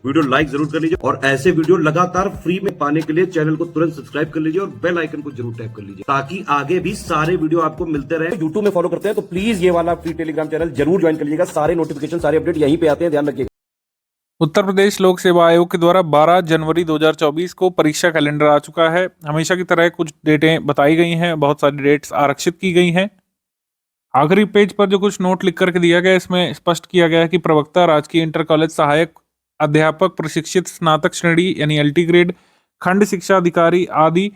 Video like जरूर कर लीजिए और ऐसे वीडियो लगातार फ्री में पाने के लिए चैनल को तुरंत सब्सक्राइब कर लीजिए और बेल आइकन को जरूर टैप कर लीजिए ताकि आगे भी सारे वीडियो आपको मिलते रहे। यूट्यूब में फॉलो करते हैं तो प्लीज ये वाला फ्री टेलीग्राम चैनल जरूर ज्वाइन कर लीजिएगा। सारे नोटिफिकेशन सारे अपडेट यहीं पे आते हैं, ध्यान रखिएगा। उत्तर प्रदेश लोक सेवा आयोग के द्वारा 12 जनवरी 2024 को परीक्षा कैलेंडर आ चुका है। हमेशा की तरह कुछ डेटें बताई गई हैं, बहुत सारी डेट्स आरक्षित की गई हैं। आखिरी पेज पर जो कुछ नोट लिख करके दिया गया, इसमें स्पष्ट किया गया है कि प्रवक्ता, राजकीय इंटर कॉलेज सहायक अध्यापक, प्रशिक्षित स्नातक श्रेणी यानी LT ग्रेड, खंड शिक्षा अधिकारी आदि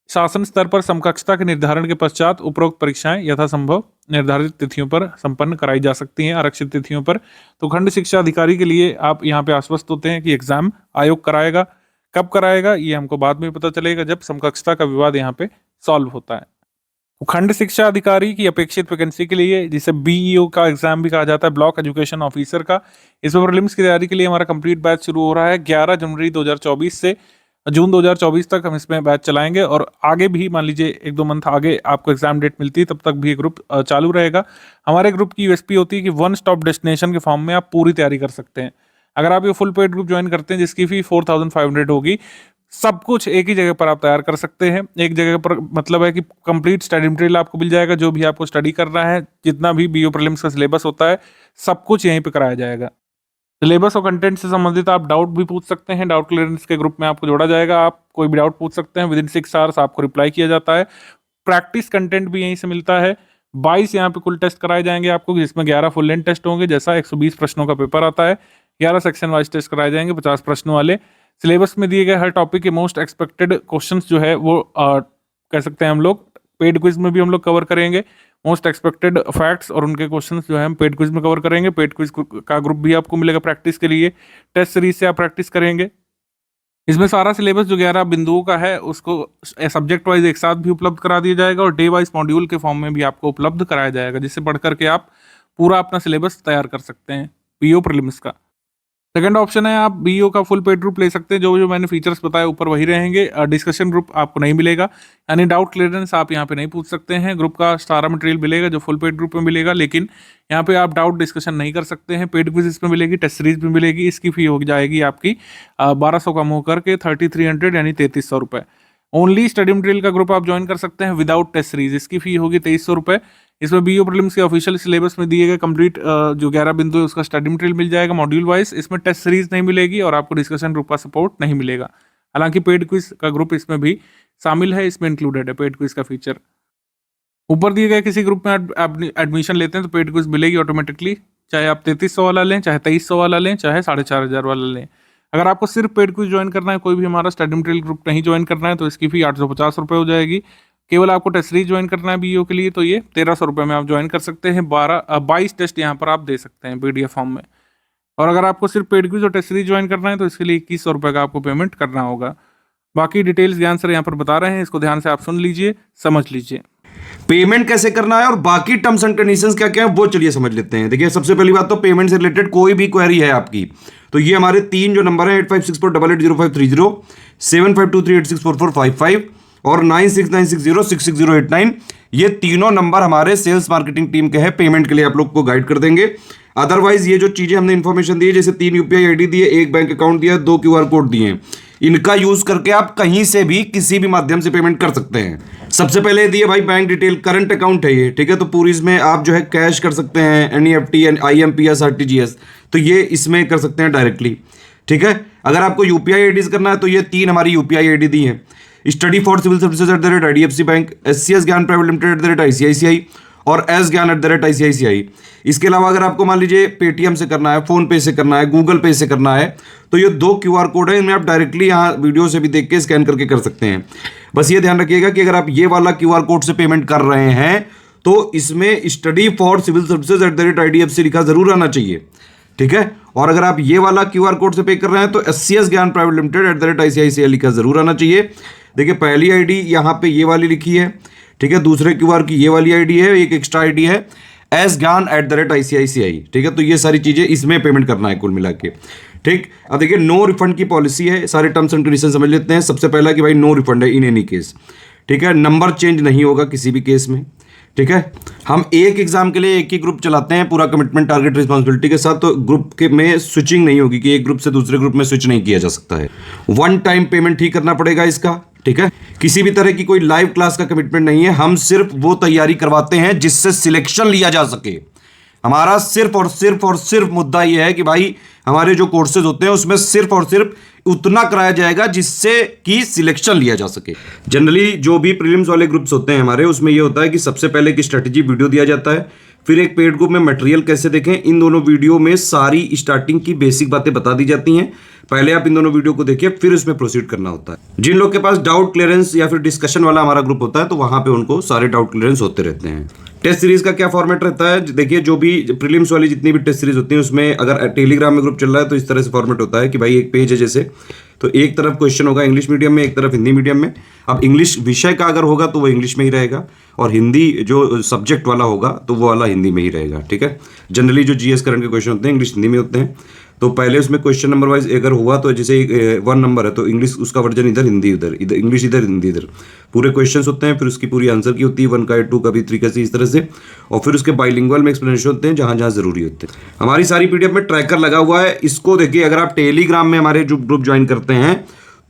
शासन स्तर पर समकक्षता के निर्धारण के पश्चात उपरोक्त परीक्षाएं यथासंभव निर्धारित तिथियों पर संपन्न कराई जा सकती हैं, आरक्षित तिथियों पर। तो खंड शिक्षा अधिकारी के लिए आप यहाँ पे आश्वस्त होते हैं कि एग्जाम आयोग कराएगा। कब कराएगा ये हमको बाद में पता चलेगा, जब समकक्षता का विवाद यहाँ पे सॉल्व होता है। तो खंड शिक्षा अधिकारी की अपेक्षित वैकेंसी के लिए, जिसे BEO का एग्जाम भी कहा जाता है, ब्लॉक एजुकेशन ऑफिसर का, इसमें प्रीलिम्स की तैयारी के लिए हमारा कंप्लीट बैच शुरू हो रहा है 11 जनवरी 2024 से जून 2024 तक हम इसमें बैच चलाएंगे। और आगे भी मान लीजिए 1-2 मंथ आगे आपको एग्जाम डेट मिलती है, तब तक भी ये ग्रुप चालू रहेगा। हमारे ग्रुप की USP होती है कि वन स्टॉप डेस्टिनेशन के फॉर्म में आप पूरी तैयारी कर सकते हैं। अगर आप ये फुल पेड ग्रुप ज्वाइन करते हैं जिसकी फी 4500 होगी, सब कुछ एक ही जगह पर आप तैयार कर सकते हैं। एक जगह पर मतलब है कि कंप्लीट स्टडी मटेरियल आपको मिल जाएगा, जो भी आपको स्टडी करना है, जितना भी BO प्रीलिम्स का सिलेबस होता है, सब कुछ यहीं पे कराया जाएगा। सिलेबस और कंटेंट से संबंधित आप डाउट भी पूछ सकते हैं। डाउट क्लियरेंस के ग्रुप में आपको जोड़ा जाएगा। आप कोई भी डाउट पूछ सकते हैं, विदिन 6 आवर्स आपको रिप्लाई किया जाता है। प्रैक्टिस कंटेंट भी यहीं से मिलता है। 22 यहाँ पे कुल टेस्ट कराए जाएंगे आपको, जिसमें 11 फुल लेंथ टेस्ट होंगे, जैसा 120 प्रश्नों का पेपर आता है। 11 सेक्शन वाइज टेस्ट कराए जाएंगे 50 प्रश्नों वाले। सिलेबस में दिए गए हर टॉपिक के मोस्ट एक्सपेक्टेड क्वेश्चंस जो है वो कह सकते हैं हम लोग पेड क्विज में भी हम लोग कवर करेंगे। मोस्ट एक्सपेक्टेड फैक्ट्स और उनके क्वेश्चंस जो है हम पेड क्विज में कवर करेंगे। पेड क्विज का ग्रुप भी आपको मिलेगा प्रैक्टिस के लिए। टेस्ट सीरीज से आप प्रैक्टिस करेंगे। इसमें सारा सिलेबस जो 11 बिंदुओं का है उसको सब्जेक्ट वाइज एक साथ भी उपलब्ध करा दिया जाएगा और डे वाइज मॉड्यूल के फॉर्म में भी आपको उपलब्ध कराया जाएगा, जिससे पढ़ करके आप पूरा अपना सिलेबस तैयार कर सकते हैं BO प्रीलिम्स का। सेकंड ऑप्शन है, आप BO का फुल पेड ग्रुप ले सकते हैं। जो जो मैंने फीचर्स बताए ऊपर वही रहेंगे। डिस्कशन ग्रुप आपको नहीं मिलेगा, यानी डाउट क्लियरेंस आप यहाँ पे नहीं पूछ सकते हैं। ग्रुप का सारा मटेरियल मिलेगा जो फुल पेड ग्रुप में मिलेगा, लेकिन यहाँ पे आप डाउट डिस्कशन नहीं कर सकते हैं। पेड क्विज इसमें मिलेगी, टेस्ट सीरीज भी मिलेगी। इसकी फी हो जाएगी आपकी 1200 कम होकर के 3300 यानी 3300 रुपये। ओनली स्टडी मटेरियल का ग्रुप आप ज्वाइन कर सकते हैं विदाउट टेस्ट सीरीज। इसकी फी होगी 2300 रुपये। इसमें BO प्रीलिम्स के ऑफिशियल सिलेबस में दिए गए कंप्लीट जो 11 बिंदु है उसका स्टडी मटेरियल मिल जाएगा मॉड्यूल वाइज। इसमें टेस्ट सीरीज नहीं मिलेगी और आपको डिस्कशन ग्रुप का सपोर्ट नहीं मिलेगा। हालांकि पेड क्विज का ग्रुप इसमें भी शामिल है, इसमें इंक्लूडेड है पेड क्विज का फीचर। ऊपर दिए गए किसी ग्रुप में आप एडमिशन लेते हैं तो पेड क्विज मिलेगी ऑटोमेटिकली, चाहे आप 3300 वाला लें, चाहे 2300 वाला लें, चाहे 4500 वाला लें। अगर आपको सिर्फ पेड क्विज ज्वाइन करना है, कोई भी हमारा स्टडी मटेरियल ग्रुप नहीं ज्वाइन करना है, तो इसकी फी 850 रुपये हो जाएगी। केवल आपको टेस्ट सीरीज ज्वाइन करना है BO के लिए, तो ये 1300 रुपये में आप ज्वाइन कर सकते हैं। 22 टेस्ट यहाँ पर आप दे सकते हैं PDF फॉर्म में। और अगर आपको सिर्फ पेड क्विज और टेस्ट सीरीज ज्वाइन करना है तो इसके लिए 2100 रुपये का आपको पेमेंट करना होगा। बाकी डिटेल्स ज्ञान सर यहाँ पर बता रहे हैं, इसको ध्यान से आप सुन लीजिए, समझ लीजिए। पेमेंट कैसे करना है और बाकी टर्म्स एंड कंडीशंस क्या क्या है वो चलिए समझ लेते हैं। देखिए, सबसे पहली बात तो पेमेंट से रिलेटेड कोई भी क्वेरी है आपकी तो ये हमारे 3 जो नंबर है 8564880530, 7523864455 और 9696066089, ये तीनों नंबर हमारे सेल्स मार्केटिंग टीम के हैं। पेमेंट के लिए आप लोग को गाइड कर देंगे। अदरवाइज ये जो चीजें हमने इन्फॉर्मेशन दी है, जैसे 3 UPI ID दिए, 1 बैंक अकाउंट दिया, 2 QR कोड दिए, इनका यूज करके आप कहीं से भी किसी भी माध्यम से पेमेंट कर सकते हैं। सबसे पहले दिए भाई बैंक डिटेल, करंट अकाउंट है ये, ठीक है। तो पूरी इसमें आप जो है कैश कर सकते हैं, NEFT, IMPS, RTGS, तो ये इसमें कर सकते हैं डायरेक्टली, ठीक है। अगर आपको UPI IDs करना है तो ये 3 हमारी UPI ID दी है। Study for civil services @IDFC bank, SCS Gyan private limited @ICICI और S ज्ञान @ICICI। इसके अलावा अगर आपको मान लीजिए पेटीएम से करना है, फोन पे से करना है, गूगल पे से करना है, तो ये 2 QR कोड है, इनमें आप डायरेक्टली यहाँ वीडियो से भी देख के स्कैन करके कर सकते हैं। बस ये ध्यान रखिएगा कि अगर आप ये वाला QR कोड से पेमेंट कर रहे हैं तो इसमें study for civil services @IDFC लिखा जरूर आना चाहिए, ठीक है। और अगर आप ये वाला QR कोड से पे कर रहे हैं तो SCS Gyan private limited @ICICI लिखा जरूर आना चाहिए। देखिए, पहली ID यहाँ पे ये वाली लिखी है, ठीक है। दूसरे QR की ये वाली ID है, एक एक्स्ट्रा ID है S ज्ञान @ICICI, ठीक है। तो ये सारी चीजें इसमें पेमेंट करना है कुल मिला के, ठीक। अब देखिए, नो रिफंड की पॉलिसी है, सारे टर्म्स एंड कंडीशन समझ लेते हैं। सबसे पहला कि भाई नो रिफंड है इन एनी केस, ठीक है। नंबर चेंज नहीं होगा किसी भी केस में, ठीक है। हम एक एग्जाम के लिए एक ही ग्रुप चलाते हैं पूरा कमिटमेंट टारगेट रिस्पॉन्सिबिलिटी के साथ, तो ग्रुप के में स्विचिंग नहीं होगी कि एक ग्रुप से दूसरे ग्रुप में स्विच नहीं किया जा सकता है। वन टाइम पेमेंट ही करना पड़ेगा इसका, ठीक है। किसी भी तरह की कोई लाइव क्लास का कमिटमेंट नहीं है, हम सिर्फ वो तैयारी करवाते हैं जिससे सिलेक्शन लिया जा सके। हमारा सिर्फ और सिर्फ मुद्दा यह है कि भाई हमारे जो कोर्सेज होते हैं उसमें सिर्फ और सिर्फ उतना कराया जाएगा जिससे कि सिलेक्शन लिया जा सके। जनरली जो भी प्रीलिम्स वाले ग्रुप्स होते हैं हमारे, उसमें यह होता है कि सबसे पहले एक स्ट्रेटेजी वीडियो दिया जाता है, फिर एक पेड ग्रुप में मटेरियल कैसे देखें, इन दोनों वीडियो में सारी स्टार्टिंग की बेसिक बातें बता दी जाती हैं। पहले आप इन दोनों वीडियो को देखिए, फिर उसमें प्रोसीड करना होता है। जिन लोग के पास डाउट क्लियरेंस या फिर डिस्कशन वाला हमारा ग्रुप होता है तो वहां पे उनको सारे डाउट क्लियरेंस होते रहते हैं। टेस्ट सीरीज का क्या फॉर्मेट रहता है, देखिए जो भी प्रीलिम्स वाली जितनी भी टेस्ट सीरीज होती है उसमें अगर टेलीग्राम में ग्रुप चल रहा है तो इस तरह से फॉर्मेट होता है कि भाई एक पेज है जैसे, तो एक तरफ क्वेश्चन होगा इंग्लिश मीडियम में, एक तरफ हिंदी मीडियम में। अब इंग्लिश विषय का अगर होगा तो वो इंग्लिश में ही रहेगा, और हिंदी जो सब्जेक्ट वाला होगा तो वो वाला हिंदी में ही रहेगा, ठीक है। जनरली जो जीएस करंट के क्वेश्चन होते हैं इंग्लिश हिंदी में होते हैं, तो पहले उसमें क्वेश्चन नंबर वाइज अगर हुआ तो जैसे 1 नंबर है तो इंग्लिश उसका वर्जन इधर, हिंदी उधर, इधर इंग्लिश इधर, हिंदी इधर, पूरे क्वेश्चंस होते हैं। फिर उसकी पूरी आंसर की होती है, 1 का 2 का भी 3 का, इस तरह से। और फिर उसके बाइलिंगुअल में एक्सप्लेनेशन होते हैं जहां जहां जरूरी होते हैं। हमारी सारी पीडीएफ में ट्रैकर लगा हुआ है, इसको देखिए। अगर आप टेलीग्राम में हमारे जो ग्रुप ज्वाइन करते हैं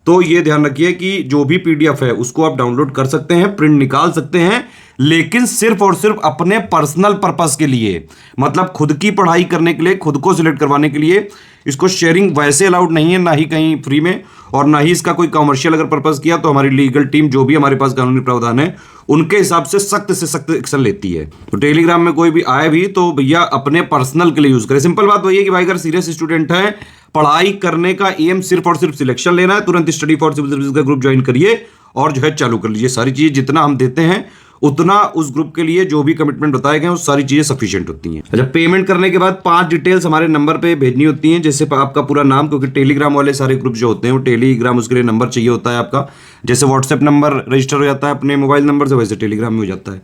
तो ये ध्यान रखिए कि जो भी पीडीएफ है उसको आप डाउनलोड कर सकते हैं, प्रिंट निकाल सकते हैं, लेकिन सिर्फ और सिर्फ अपने पर्सनल पर्पस के लिए, मतलब खुद की पढ़ाई करने के लिए, खुद को सिलेक्ट करवाने के लिए। इसको शेयरिंग वैसे अलाउड नहीं है, ना ही कहीं फ्री में, और ना ही इसका कोई कमर्शियल अगर पर्पस किया तो हमारी लीगल टीम जो भी हमारे पास कानूनी प्रावधान है उनके हिसाब से सख्त एक्शन लेती है। तो टेलीग्राम में कोई भी आए भी तो भैया अपने पर्सनल के लिए यूज करें। सिंपल बात वही है कि भाई अगर सीरियस स्टूडेंट है, पढ़ाई करने का एम सिर्फ और सिर्फ सिलेक्शन लेना है, तुरंत स्टडी फॉर सिविल सर्विस का ग्रुप ज्वाइन करिए और जो है चालू कर लीजिए। सारी चीजें जितना हम देते हैं उतना उस ग्रुप के लिए जो भी कमिटमेंट बताए गए हैं वो सारी चीजें सफिशिएंट होती हैं। अच्छा, पेमेंट करने के बाद 5 डिटेल्स हमारे नंबर पे भेजनी होती हैं, जैसे आपका पूरा नाम, क्योंकि टेलीग्राम वाले सारे ग्रुप जो होते हैं वो टेलीग्राम उसके लिए नंबर चाहिए होता है आपका। जैसे व्हाट्सएप नंबर रजिस्टर हो जाता है अपने मोबाइल नंबर से, वैसे टेलीग्राम में हो जाता है।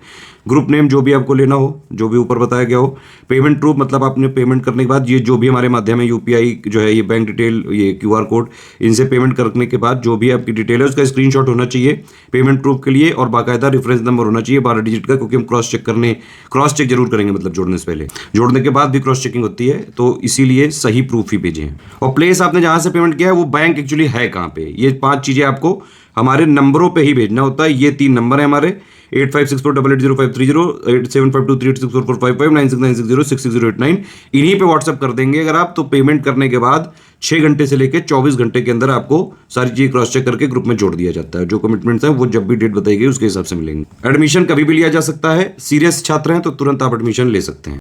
ग्रुप नेम जो भी आपको लेना हो, जो भी ऊपर बताया गया हो। पेमेंट प्रूफ, मतलब आपने पेमेंट करने के बाद ये जो भी हमारे माध्यम है यूपीआई जो है, ये बैंक डिटेल, ये क्यूआर कोड, इनसे पेमेंट करने के बाद जो भी आपकी डिटेल है उसका स्क्रीनशॉट होना चाहिए पेमेंट प्रूफ के लिए, और बाकायदा रेफरेंस नंबर होना चाहिए 12 डिजिट का, क्योंकि हम क्रॉस चेक जरूर करेंगे, मतलब जोड़ने से पहले, जोड़ने के बाद भी क्रॉस चेकिंग होती है, तो इसीलिए सही प्रूफ ही भेजें। और प्लेस आपने जहां से पेमेंट किया है वो बैंक एक्चुअली है कहां पे, ये 5 चीजें आपको हमारे नंबरों पे ही भेजना होता है। ये 3 नंबर है हमारे, 8564880530, 8752386445, 9696066089। इन्हीं पे व्हाट्सएप कर देंगे अगर आप, तो पेमेंट करने के बाद 6 घंटे से लेकर 24 घंटे के अंदर आपको सारी चीज क्रॉस चेक करके ग्रुप में जोड़ दिया जाता है। जो कमिटमेंट्स हैं वो जब भी डेट बताई गई उसके हिसाब से मिलेंगे। एडमिशन कभी भी लिया जा सकता है, सीरियस छात्र हैं तो तुरंत आप एडमिशन ले सकते हैं।